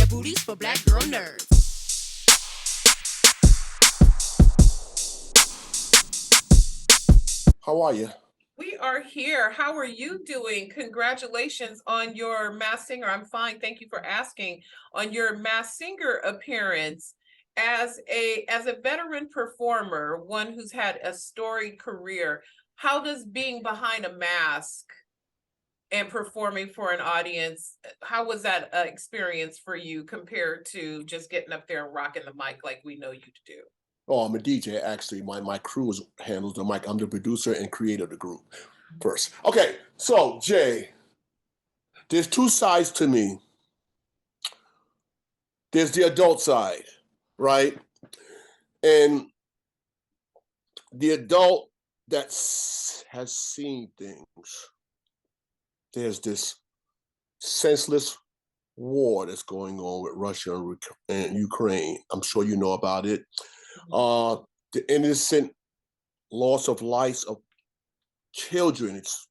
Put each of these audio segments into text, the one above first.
booties for black girl nerds. How are you? We are here. How are you doing? Congratulations on your Mass Singer. I'm fine. Thank you for asking. On your Mass Singer appearance. As a veteran performer, one who's had a storied career, how does being behind a mask and performing for an audience, how was that experience for you compared to just getting up there and rocking the mic like we know you to do? Oh, I'm a DJ. Actually, my crew handles the mic. I'm the producer and creator of the group first. Okay, so Jay, there's two sides to me. There's the adult side, right? And the adult that has seen things. There's this senseless war that's going on with Russia and Ukraine. I'm sure you know about it. The innocent loss of lives of children. It's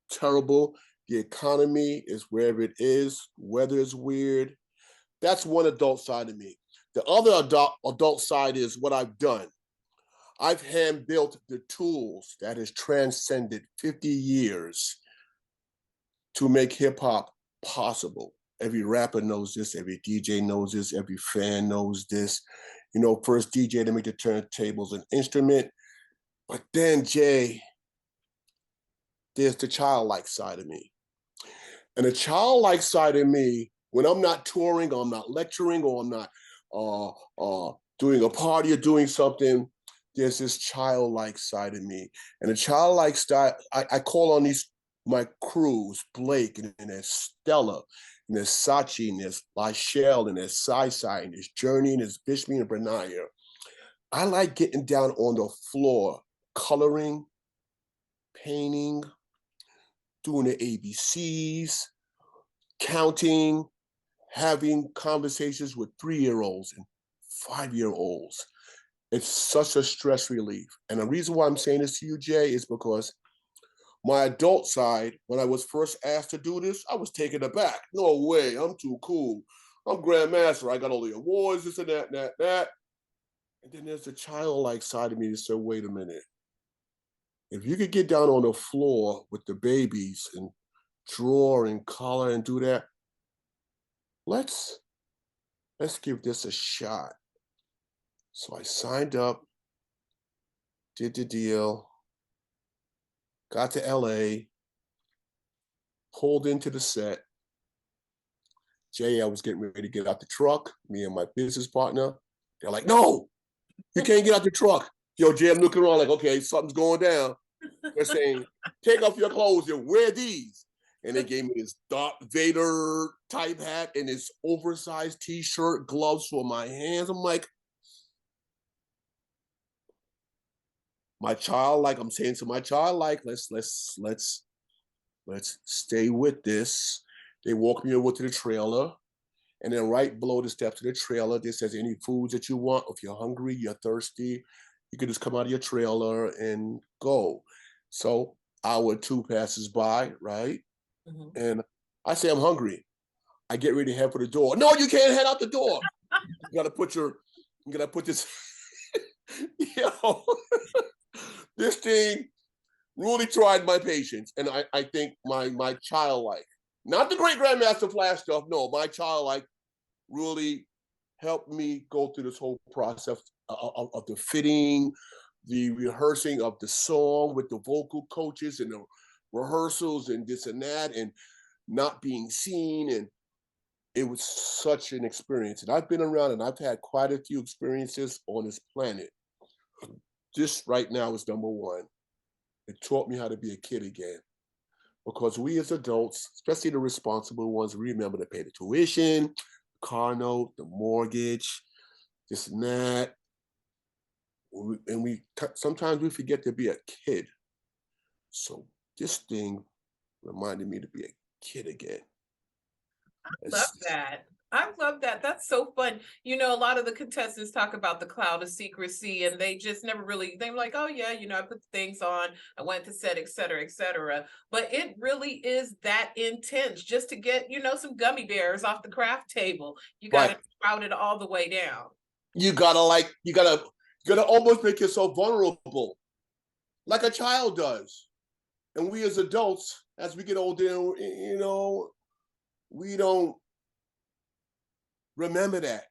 terrible. The economy is wherever it is. Weather is weird. That's one adult side of me. The other adult side is what I've done. I've hand built the tools that has transcended 50 years to make hip hop possible. Every rapper knows this, every DJ knows this, every fan knows this. You know, first DJ to make the turntables an instrument. But then, Jay, there's the childlike side of me. And the childlike side of me, when I'm not touring or I'm not lecturing or I'm not doing a party or doing something, there's this childlike side of me. And the childlike style, I call on my crews, Blake and there's Stella, and there's Sachi, and there's Lachelle, and there's Sai, and there's Journey, and there's Bishmi and Brenaya. I like getting down on the floor, coloring, painting, doing the ABCs, counting, having conversations with 3-year-olds and 5-year-olds. It's such a stress relief. And the reason why I'm saying this to you, Jay, is because my adult side, when I was first asked to do this, I was taken aback. No way, I'm too cool. I'm Grandmaster. I got all the awards, this and that. And then there's the childlike side of me that said, wait a minute. If you could get down on the floor with the babies and draw and color and do that, let's give this a shot. So I signed up, did the deal, got to LA, pulled into the set. Jay, I was getting ready to get out the truck, me and my business partner. They're like, no, you can't get out the truck. Yo, Jay, I'm looking around like, okay, something's going down. They're saying, take off your clothes and wear these. And they gave me this Darth Vader type hat and this oversized t-shirt, gloves for my hands. I'm like, my child, like I'm saying to my child, like, let's stay with this. They walked me over to the trailer. And then right below the steps of the trailer, this says any foods that you want. If you're hungry, you're thirsty, you can just come out of your trailer and go. So hour 2 passes by, right? Mm-hmm. And I say, I'm hungry. I get ready to head for the door. No, you can't head out the door. You gotta put this, this thing really tried my patience. And I think my childlike, not the great Grandmaster Flash stuff, no, my childlike really helped me go through this whole process of the fitting, the rehearsing of the song with the vocal coaches and the rehearsals and this and that and not being seen. And it was such an experience. And I've been around and I've had quite a few experiences on this planet. This right now is number one. It taught me how to be a kid again. Because we as adults, especially the responsible ones, remember to pay the tuition, car note, the mortgage, this and that. And we sometimes we forget to be a kid. So this thing reminded me to be a kid again. I love that. I love that. That's so fun. You know, a lot of the contestants talk about the cloud of secrecy and they just never really, they're like, oh yeah, I put the things on, I went to set, et cetera, et cetera. But it really is that intense just to get, some gummy bears off the craft table. You got Right. to crowd it all the way down. You gotta almost make yourself vulnerable, like a child does. And we as adults, as we get older, we don't remember that.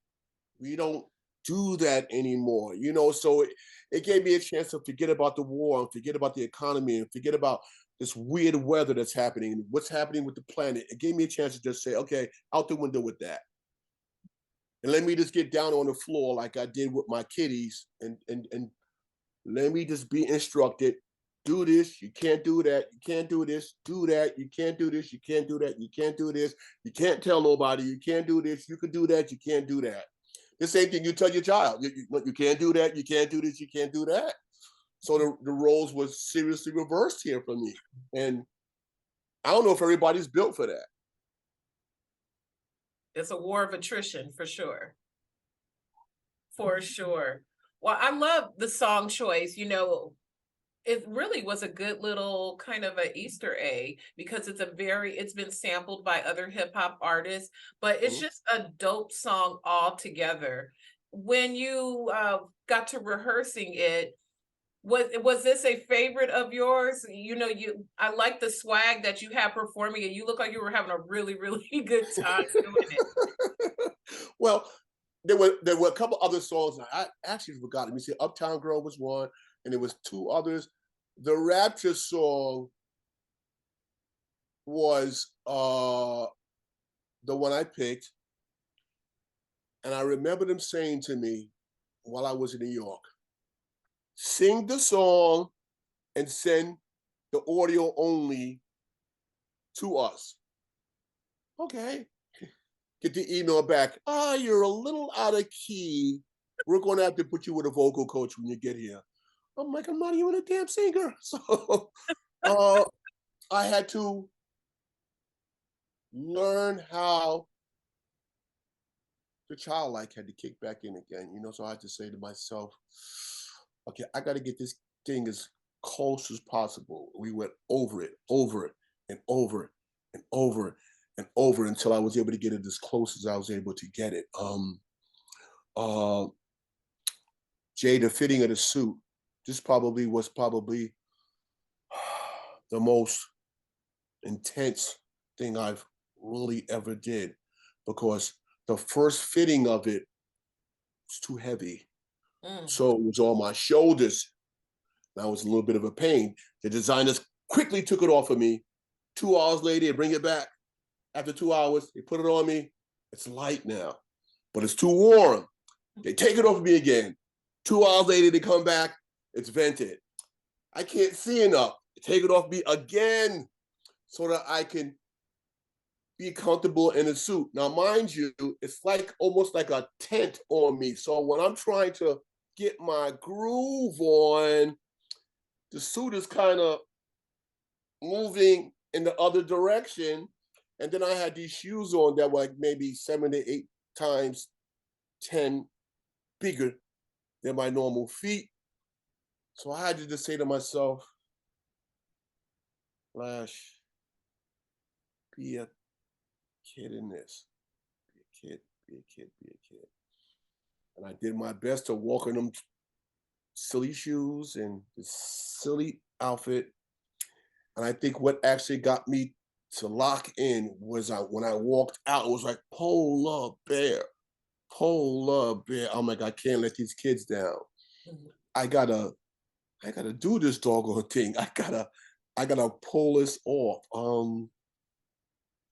We don't do that anymore, So it gave me a chance to forget about the war and forget about the economy and forget about this weird weather that's happening and what's happening with the planet. It gave me a chance to just say, okay, out the window with that. And let me just get down on the floor like I did with my kiddies and let me just be instructed. Do this, you can't do that, you can't do this, do that, you can't do this, you can't do that, you can't do this, you can't tell nobody, you can't do this, you can do that, you can't do that. The same thing you tell your child, you can't do that, you can't do this, you can't do that. So the roles was seriously reversed here for me. And I don't know if everybody's built for that. It's a war of attrition for sure. For sure. Well, I love the song choice. It really was a good little kind of a Easter egg because it's been sampled by other hip hop artists, but it's Mhm. just a dope song altogether. When you got to rehearsing it, was this a favorite of yours? I like the swag that you have performing it. You look like you were having a really, really good time doing it. Well, there were a couple other songs I actually forgot. Let me see. Uptown Girl was one, and there was two others. The Rapture song was the one I picked, and I remember them saying to me while I was in New York, "Sing the song and send the audio only to us." Okay. Get the email back. You're a little out of key. We're going to have to put you with a vocal coach when you get here. I'm like, I'm not even a damn singer. So uh, I had to learn how the childlike had to kick back in again, So I had to say to myself, okay, I got to get this thing as close as possible. We went over it, and over it, and over and over until I was able to get it as close as I was able to get it. Uh, Jay, the fitting of the suit, this probably was the most intense thing I've really ever did because the first fitting of it was too heavy. Mm. So it was on my shoulders. That was a little bit of a pain. The designers quickly took it off of me. 2 hours later, they bring it back. After 2 hours, they put it on me. It's light now, but it's too warm. They take it off of me again. 2 hours later, they come back. It's vented. I can't see enough. They take it off me again so that I can be comfortable in a suit. Now, mind you, it's like almost like a tent on me. So when I'm trying to get my groove on, the suit is kind of moving in the other direction. And then I had these shoes on that were like maybe 7 to 8 times 10 bigger than my normal feet. So I had to just say to myself, Flash, be a kid in this. Be a kid, be a kid, be a kid. And I did my best to walk in them silly shoes and this silly outfit. And I think what actually got me to lock in was when I walked out, it was like polar bear, polar bear. I'm like, I can't let these kids down. Mhm. I gotta do this doggone thing. I gotta pull this off.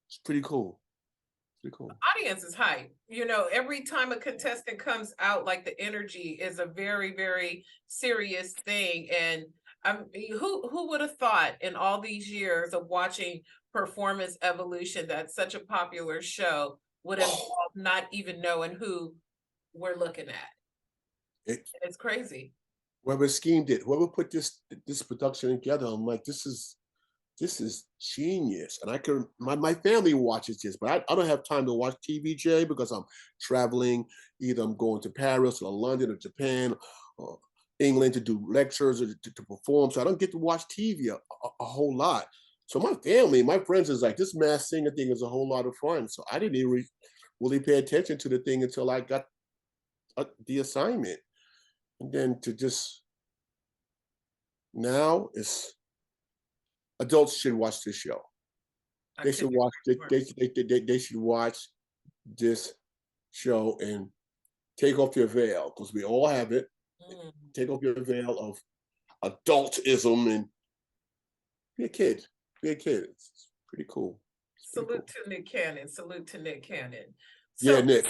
It's pretty cool. Pretty cool. Audience is hype. Every time a contestant comes out, like the energy is a very, very serious thing. And who would have thought in all these years of watching Performance Evolution that such a popular show would involve Oh, not even knowing who we're looking at? it, It's crazy. whoever schemed it, whoever put this production together, I'm like, this this is genius. And I can, my family watches this, but I don't have time to watch TV, Jay, because I'm traveling. Either I'm going to Paris or London or Japan or England to do lectures or to perform. So I don't get to watch TV a whole lot. So my family, my friends is like, this mass singer thing is a whole lot of fun. So I didn't even really pay attention to the thing until I got the assignment. And then to just, now it's, adults should watch this show. They should watch, they should watch this show and take off your veil, because we all have it. Take off your veil of adultism and be a kid. Be a kid. It's pretty cool. Salute to Nick Cannon. Salute to Nick Cannon. So yeah, Nick.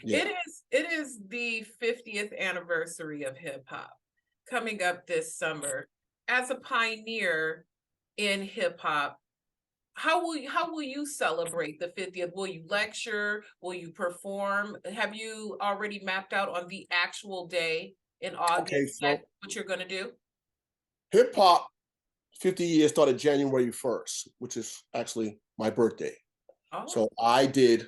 Yeah. It is the 50th anniversary of hip hop coming up this summer. As a pioneer in hip hop, how will you celebrate the 50th? Will you lecture? Will you perform? Have you already mapped out on the actual day in August what you're going to do? Hip hop 50 years started January 1st, which is actually my birthday. Oh. So I did,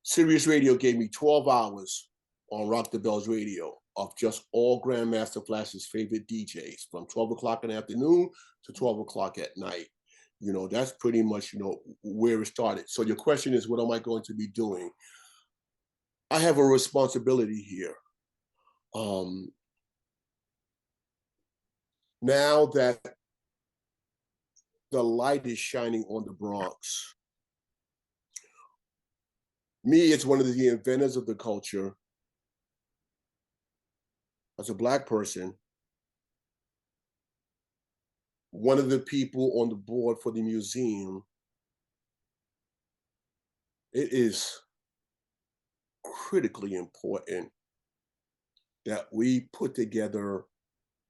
Sirius Radio gave me 12 hours on Rock the Bells Radio of just all Grandmaster Flash's favorite DJs from 12 o'clock in the afternoon to 12 o'clock at night. You know, that's pretty much, you know, where it started. So your question is, what am I going to be doing? I have a responsibility here. Now that the light is shining on the Bronx, me as one of the inventors of the culture, as a Black person, one of the people on the board for the museum, it is critically important that we put together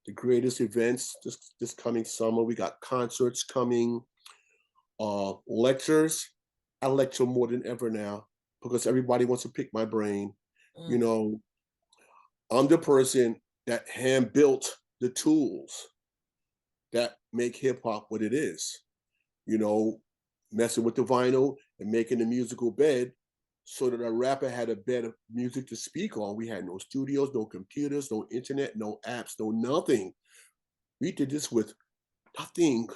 the greatest events this coming summer. We got concerts coming, lectures. I lecture more than ever now because everybody wants to pick my brain. You know, I'm the person that hand built the tools that make hip hop what it is. You know, messing with the vinyl and making the musical bed so that a rapper had a bed of music to speak on. We had no studios, no computers, no internet, no apps, no nothing. We did this with nothing.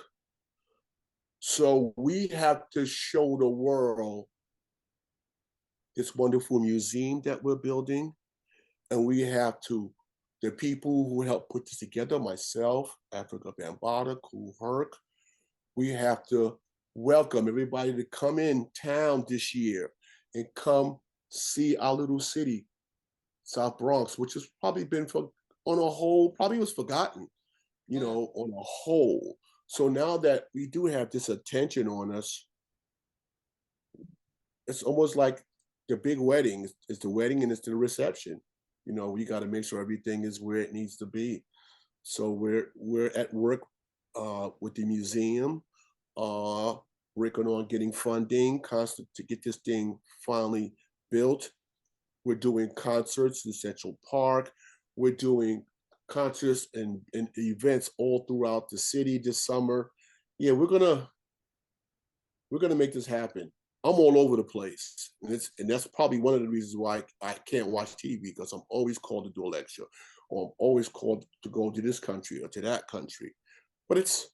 So we have to show the world this wonderful museum that we're building. And we have to, the people who helped put this together, myself, Africa Bambaataa, Kool Herc, we have to welcome everybody to come in town this year and come see our little city, South Bronx, which has probably been on a whole, probably was forgotten, you know, on a whole. So now that we do have this attention on us, it's almost like the big wedding. It's the wedding and it's the reception. You know, we got to make sure everything is where it needs to be. So we're at work with the museum, working on getting funding, constant to get this thing finally built. We're doing concerts in Central Park. We're doing concerts and events all throughout the city this summer. Yeah, we're gonna make this happen. I'm all over the place, and that's probably one of the reasons why I can't watch TV, because I'm always called to do a lecture, or I'm always called to go to this country or to that country. But it's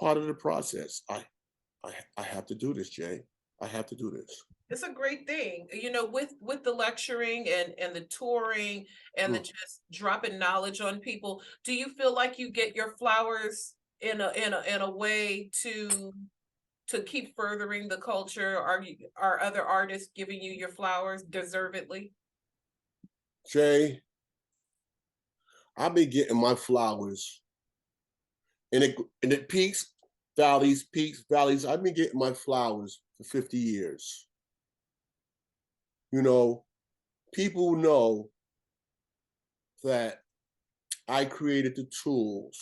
part of the process. I have to do this, Jay. I have to do this. It's a great thing, you know, with the lecturing and the touring and the just dropping knowledge on people. Do you feel like you get your flowers in a way to keep furthering the culture? Are other artists giving you your flowers deservedly? Jay, I've been getting my flowers, and it peaks, valleys, peaks, valleys. I've been getting my flowers for 50 years. You know, people know that I created the tools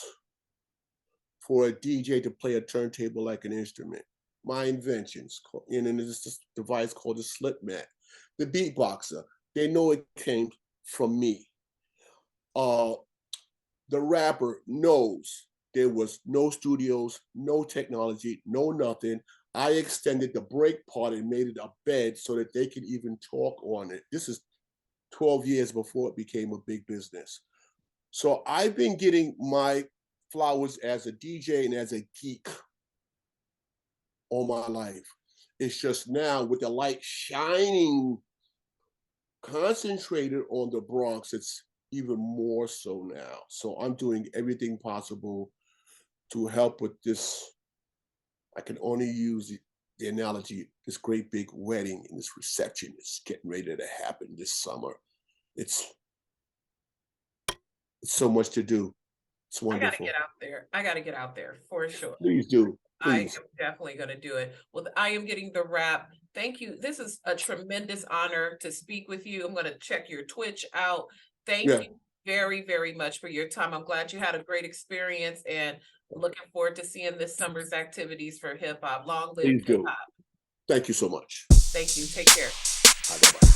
for a DJ to play a turntable like an instrument. My inventions, and then there's this device called the slip mat. The beatboxer, they know it came from me. The rapper knows There was no studios, no technology, no nothing. I extended the break part and made it a bed so that they could even talk on it. This is 12 years before it became a big business. So I've been getting my flowers as a DJ and as a geek all my life. It's just now with the light shining concentrated on the Bronx, it's even more so now. So I'm doing everything possible to help with this. I can only use the analogy, this great big wedding and this reception is getting ready to happen this summer. It's so much to do. It's I gotta wonderful. get out there. I gotta get out there for sure. Please do. I Please. am definitely gonna do it. Well, I am getting the wrap. Thank you. This is a tremendous honor to speak with you. I'm gonna check your Twitch out. Thank Yeah. you very, very much for your time. I'm glad you had a great experience and looking forward to seeing this summer's activities for hip hop. Long live Please hip do. hop. Thank you so much. Thank you. Take care. Bye-bye.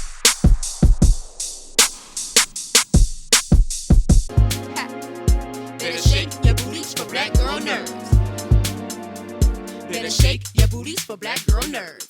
Better shake your booties for black girl nerves. Better shake your booties for black girl nerves.